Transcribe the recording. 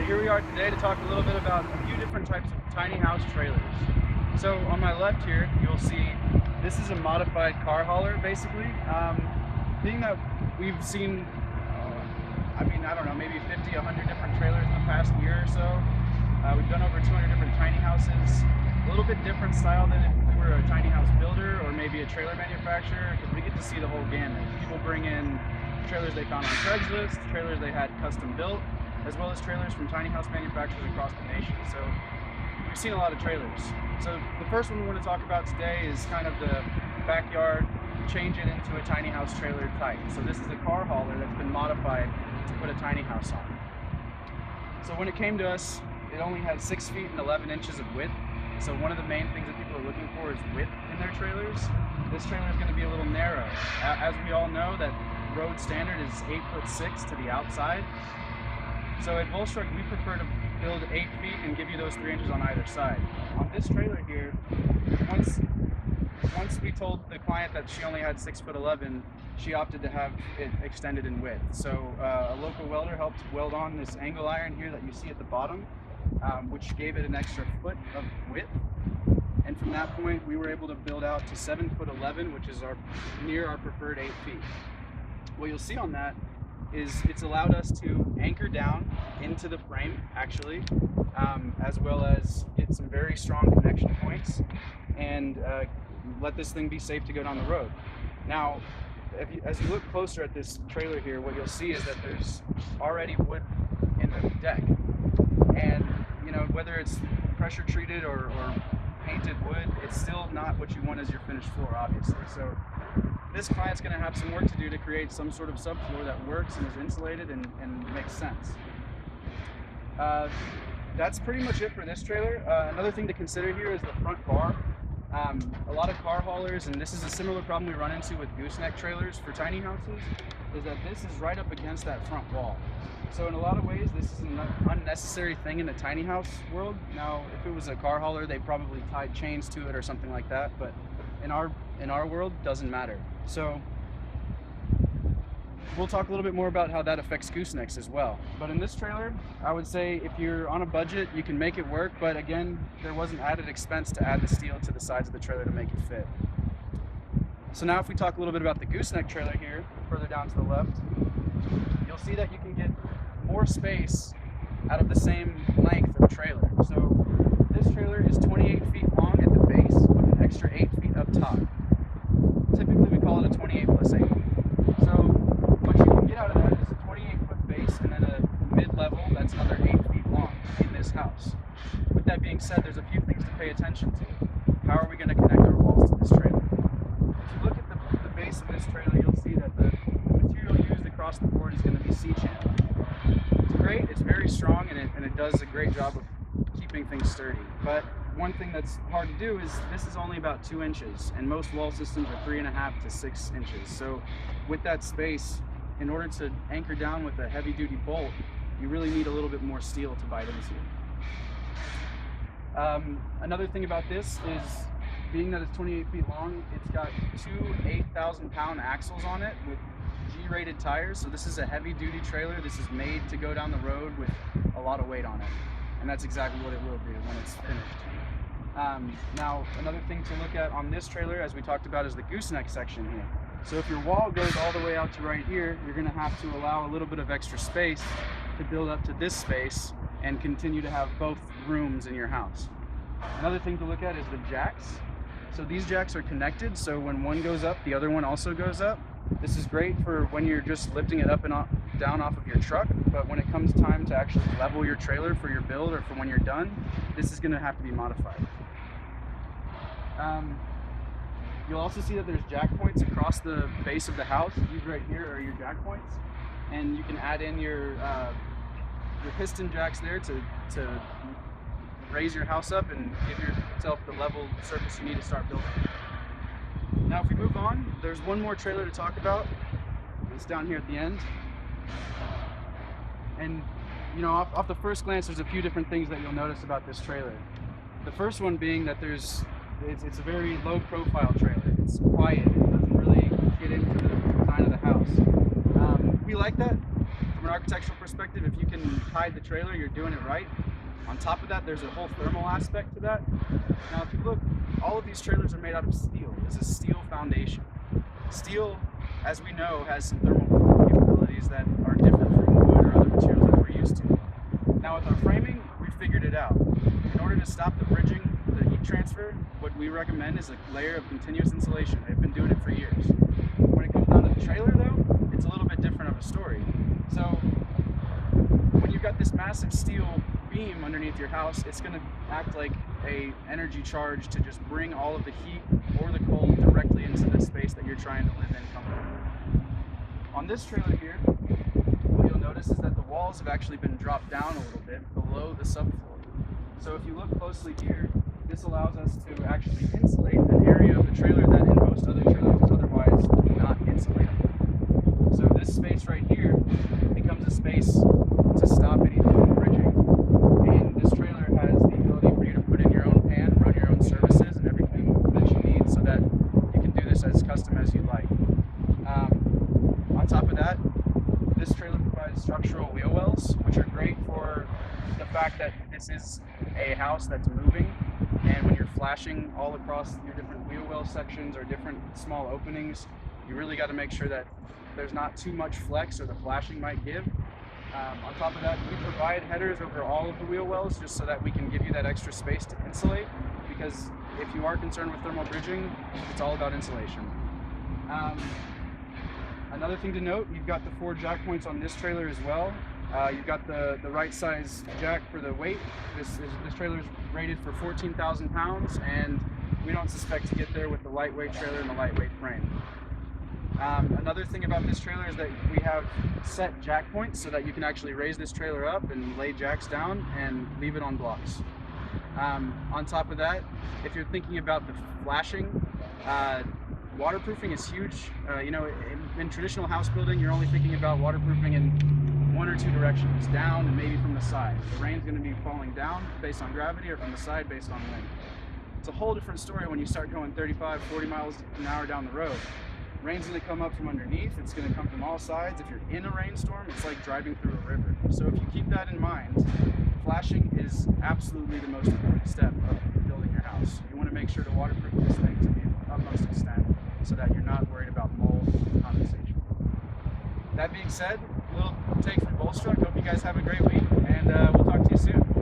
Here we are today to talk a little bit about a few different types of tiny house trailers. So on my left here, you'll see this is a modified car hauler, basically. Being that we've seen, I don't know, maybe 50, 100 different trailers in the past year or so. We've done over 200 different tiny houses. A little bit different style than if we were a tiny house builder or maybe a trailer manufacturer, because we get to see the whole gamut. People bring in trailers they found on Craigslist, trailers they had custom built, as well as trailers from tiny house manufacturers across the nation. So we've seen a lot of trailers. So the first one we want to talk about today is kind of the backyard, change it into a tiny house trailer type. So this is a car hauler that's been modified to put a tiny house on. So when it came to us, it only had 6 feet and 11 inches of width. So one of the main things that people are looking for is width in their trailers. This trailer is going to be a little narrow. As we all know, that road standard is 8'6" to the outside. So at Volstrukt, we prefer to build 8 feet and give you those 3 inches on either side. On this trailer here, once we told the client that she only had 6'11", she opted to have it extended in width. So a local welder helped weld on this angle iron here that you see at the bottom, which gave it an extra foot of width. And from that point, we were able to build out to 7'11", which is near our preferred 8 feet. What you'll see on that is it's allowed us to anchor down into the frame, actually, as well as get some very strong connection points and let this thing be safe to go down the road. Now, as you look closer at this trailer here, what you'll see is that there's already wood in the deck. And, whether it's pressure treated or painted wood, it's still not what you want as your finished floor, obviously. So this client's going to have some work to do to create some sort of subfloor that works and is insulated and makes sense. That's pretty much it for this trailer. Another thing to consider here is the front bar. A lot of car haulers, and this is a similar problem we run into with gooseneck trailers for tiny houses, is that this is right up against that front wall. So in a lot of ways, this is an unnecessary thing in the tiny house world. Now, if it was a car hauler, they probably tied chains to it or something like that, but in our world, doesn't matter. So we'll talk a little bit more about how that affects goosenecks as well. But in this trailer, I would say if you're on a budget, you can make it work, but again, there was an added expense to add the steel to the sides of the trailer to make it fit. So now if we talk a little bit about the gooseneck trailer here, further down to the left, you'll see that you can get more space out of the same length of trailer. So this trailer is 28 feet long at the base with an extra 8 feet up top. Typically we call it a 28 plus 8. So what you can get out of that is a 28-foot base and then a mid-level that's another 8 feet long in this house. With that being said, there's a few things to pay attention to. How are we going to connect our walls to this trailer? If you look at the base of this trailer, you'll see that the material used across the board is going to be C-channel. It's great, it's very strong, and it does a great job of keeping things sturdy. But one thing that's hard to do is this is only about 2 inches, and most wall systems are 3.5 to 6 inches. So with that space, in order to anchor down with a heavy-duty bolt, you really need a little bit more steel to bite into. Another thing about this is, being that it's 28 feet long, it's got two 8,000-pound axles on it with G-rated tires. So this is a heavy-duty trailer. This is made to go down the road with a lot of weight on it. And that's exactly what it will do when it's finished. Now, another thing to look at on this trailer, as we talked about, is the gooseneck section here. So if your wall goes all the way out to right here, you're going to have to allow a little bit of extra space to build up to this space and continue to have both rooms in your house. Another thing to look at is the jacks. So these jacks are connected, so when one goes up, the other one also goes up. This is great for when you're just lifting it up and down off of your truck, but when it comes time to actually level your trailer for your build or for when you're done, this is going to have to be modified. You'll also see that there's jack points across the base of the house. These right here are your jack points, and you can add in your piston jacks there to raise your house up and give yourself the level surface you need to start building. Now if we move on, there's one more trailer to talk about. It's down here at the end. And off the first glance, there's a few different things that you'll notice about this trailer. The first one being that it's a very low profile trailer. It's quiet, it doesn't really get into the design of the house. We like that. From an architectural perspective, if you can hide the trailer, you're doing it right. On top of that, there's a whole thermal aspect to that. Now, if you look, all of these trailers are made out of steel. This is steel foundation. Steel, as we know, has some thermal capabilities that are different from wood or other materials that we're used to. Now, with our framing, we figured it out. In order to stop the bridging, the heat transfer, what we recommend is a layer of continuous insulation. They've been doing it for years. When it comes down to the trailer, though, it's a little bit different of a story. So, when you've got this massive steel beam underneath your house, it's going to act like a energy charge to just bring all of the heat or the cold directly into the space that you're trying to live in comfortably. On this trailer here, what you'll notice is that the walls have actually been dropped down a little bit below the subfloor. So if you look closely here, this allows us to actually insulate an area of the trailer that in most other trailers is otherwise not insulatable. So this space right here becomes a space to stop any thermal bridging. And this trailer has the ability for you to put in your own pan, run your own services and everything that you need so that you can do this as custom as you like. On top of that, this trailer provides structural wheel wells, which are great for the fact that this is a house that's moving, and when you're flashing all across your different wheel well sections or different small openings, you really got to make sure that there's not too much flex or the flashing might give. On top of that, we provide headers over all of the wheel wells just so that we can give you that extra space to insulate, because if you are concerned with thermal bridging, it's all about insulation. Another thing to note, you've got the 4 jack points on this trailer as well. You've got the right size jack for the weight. This trailer is rated for 14,000 pounds, and we don't suspect to get there with the lightweight trailer and the lightweight frame. Another thing about this trailer is that we have set jack points so that you can actually raise this trailer up and lay jacks down and leave it on blocks. On top of that, if you're thinking about the flashing, waterproofing is huge. In traditional house building, you're only thinking about waterproofing in 1 or 2 directions, down and maybe from the side. The rain's going to be falling down based on gravity, or from the side based on wind. It's a whole different story when you start going 35, 40 miles an hour down the road. Rain's going to come up from underneath, it's going to come from all sides. If you're in a rainstorm, it's like driving through a river. So if you keep that in mind, flashing is absolutely the most important step of building your house. You want to make sure to waterproof this thing to the utmost extent so that you're not worried about mold and condensation. That being said, a little take from Volstrukt. Hope you guys have a great week, and we'll talk to you soon.